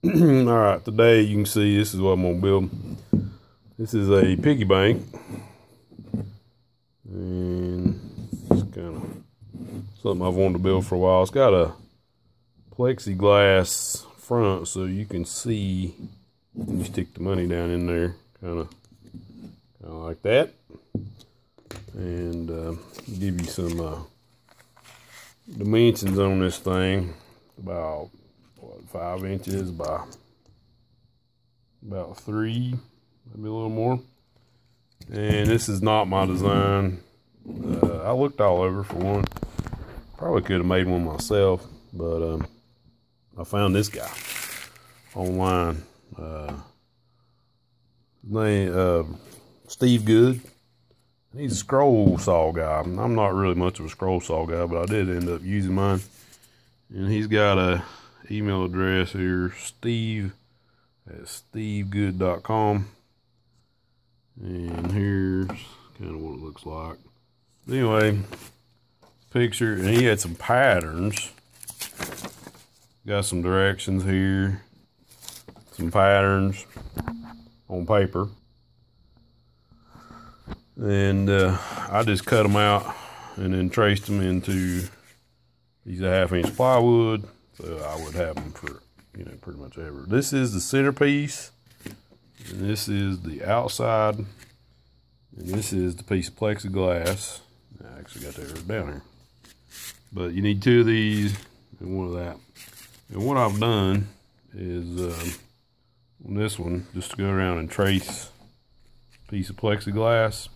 All right, today you can see this is what I'm gonna build. This is a piggy bank, and it's kind of something I've wanted to build for a while. It's got a plexiglass front, so you can see when you stick the money down in there, kind of like that, and give you some dimensions on this thing. About 5 inches by about 3, maybe a little more. And this is not my design. I looked all over for one. Probably could have made one myself, but I found this guy online. His name Steve Good. He's a scroll saw guy. I'm not really much of a scroll saw guy, but I did end up using mine. And he's got a email address here, steve@stevegood.com, and here's kind of what it looks like. Anyway, picture, and he had some patterns. Got some directions here, some patterns on paper, and I just cut them out and then traced them into these 1/2 inch plywood. So I would have them for, pretty much ever. This is the centerpiece, and this is the outside, and this is the piece of plexiglass. I actually got that right down here. But you need 2 of these and 1 of that. And what I've done is, on this one, just to go around and trace a piece of plexiglass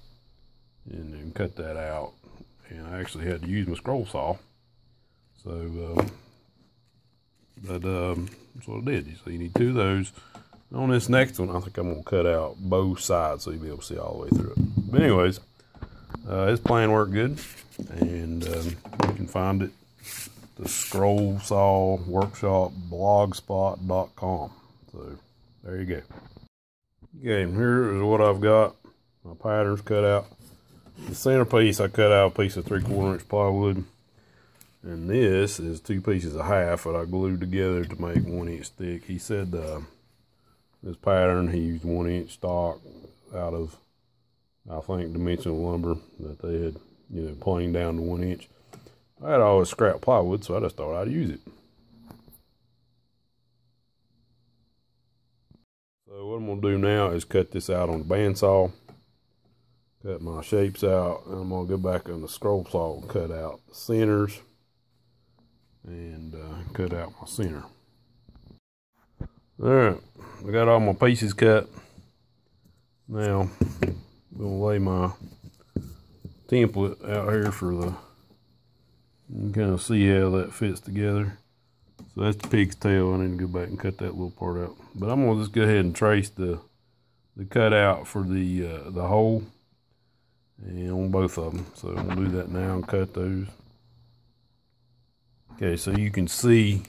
and then cut that out. And I actually had to use my scroll saw. So, that's what I did. So you need 2 of those. On this next one, I think I'm going to cut out both sides so you'll be able to see all the way through it. But anyways, this plan worked good. And you can find it, the Scroll Saw Workshop blogspot.com. So there you go. Okay, here is what I've got. My patterns cut out. The centerpiece, I cut out a piece of 3/4 inch plywood. And this is 2 pieces of 1/2 that I glued together to make 1 inch thick. He said this pattern, he used 1 inch stock out of, I think, dimensional lumber that they had, planed down to 1 inch. I had all this scrap plywood, so I just thought I'd use it. So what I'm going to do now is cut this out on the bandsaw. Cut my shapes out, and I'm going to go back on the scroll saw and cut out the centers. And cut out my center. Alright, I got all my pieces cut. Now I'm gonna lay my template out here for the, you can kind of see how that fits together. So that's the pig's tail. I need to go back and cut that little part out. But I'm gonna just go ahead and trace the cutout for the hole, and on both of them. So I'm gonna do that now and cut those. Okay, so you can see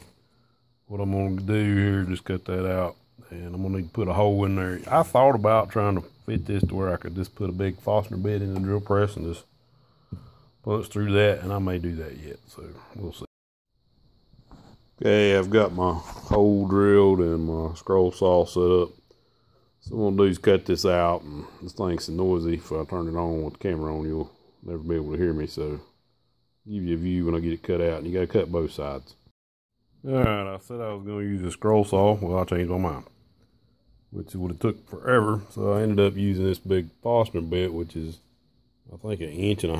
what I'm going to do here. Just cut that out, and I'm going to need to put a hole in there. I thought about trying to fit this to where I could just put a big Forstner bit in the drill press and just punch through that, and I may do that yet, so we'll see. Okay, I've got my hole drilled and my scroll saw set up. So what I'm going to do is cut this out, and this thing's so noisy. If I turn it on with the camera on, you'll never be able to hear me, so give you a view when I get it cut out, and you got to cut both sides. Alright, I said I was going to use a scroll saw. Well, I changed my mind, which would have took forever. So I ended up using this big Forstner bit, which is, I think, 1.5 inches.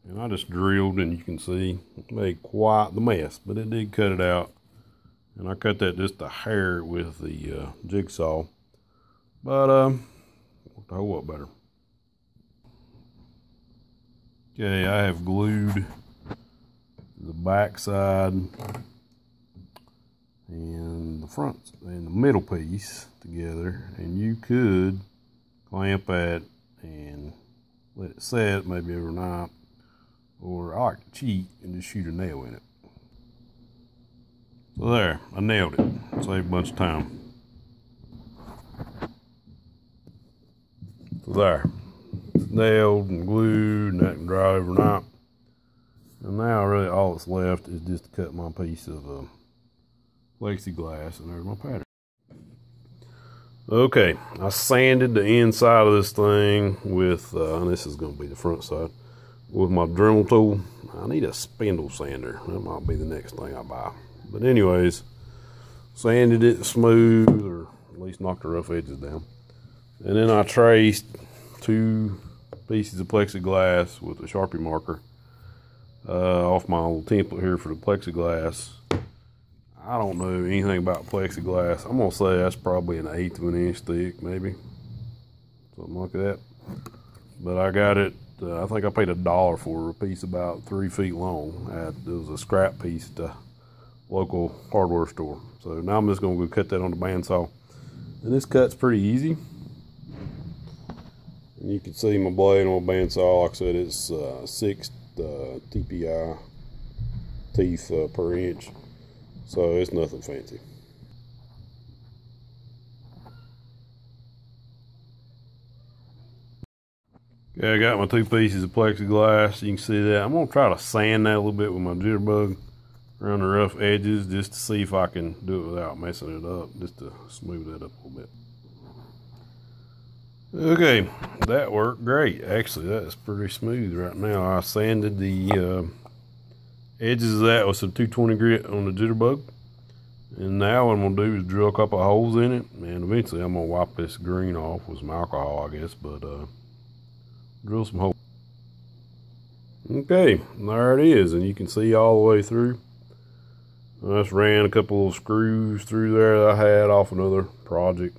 And I just drilled, and you can see it made quite the mess, but it did cut it out. And I cut that just a hair with the jigsaw, but worked a whole lot better. Okay, I have glued the back side and the front and the middle piece together, and you could clamp that and let it set maybe overnight, or I like to cheat and just shoot a nail in it. So there, I nailed it. Saved a bunch of time. So there. Nailed and glued, and that can dry overnight. And now really all that's left is just to cut my piece of plexiglass, and there's my pattern. Okay, I sanded the inside of this thing with, and this is going to be the front side, with my Dremel tool. I need a spindle sander. That might be the next thing I buy. But anyways, sanded it smooth, or at least knocked the rough edges down. And then I traced 2 pieces of plexiglass with a Sharpie marker off my little template here for the plexiglass. I don't know anything about plexiglass. I'm gonna say that's probably an 1/8 of an inch thick, maybe something like that. But I got it. I think I paid $1 for a piece about 3 feet long. It was a scrap piece at the local hardware store. So now I'm just gonna go cut that on the bandsaw, and this cut's pretty easy. And you can see my blade on my bandsaw. Like I said, it's 6 TPI teeth per inch. So it's nothing fancy. Okay, I got my 2 pieces of plexiglass. You can see that. I'm gonna try to sand that a little bit with my jitterbug around the rough edges, just to see if I can do it without messing it up, just to smooth that up a little bit. Okay, that worked great. Actually, that's pretty smooth right now. I sanded the edges of that with some 220 grit on the jitterbug. And now what I'm gonna do is drill a couple of holes in it, and eventually I'm gonna wipe this green off with some alcohol, I guess, but drill some holes. Okay, there it is, and you can see all the way through. I just ran a couple of screws through there that I had off another project,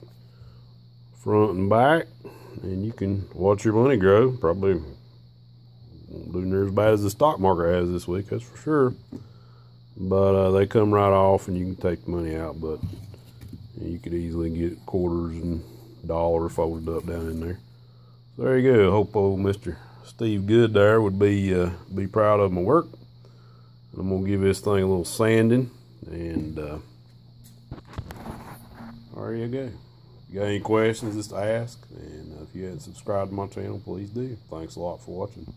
front and back, and you can watch your money grow. Probably won't do near as bad as the stock market has this week, that's for sure. But they come right off, and you can take the money out. But you could easily get quarters and dollars folded up down in there. So there you go. Hope old Mr. Steve Good there would be proud of my work. And I'm gonna give this thing a little sanding, and there you go. If you got any questions, just ask. And if you haven't subscribed to my channel, please do. Thanks a lot for watching.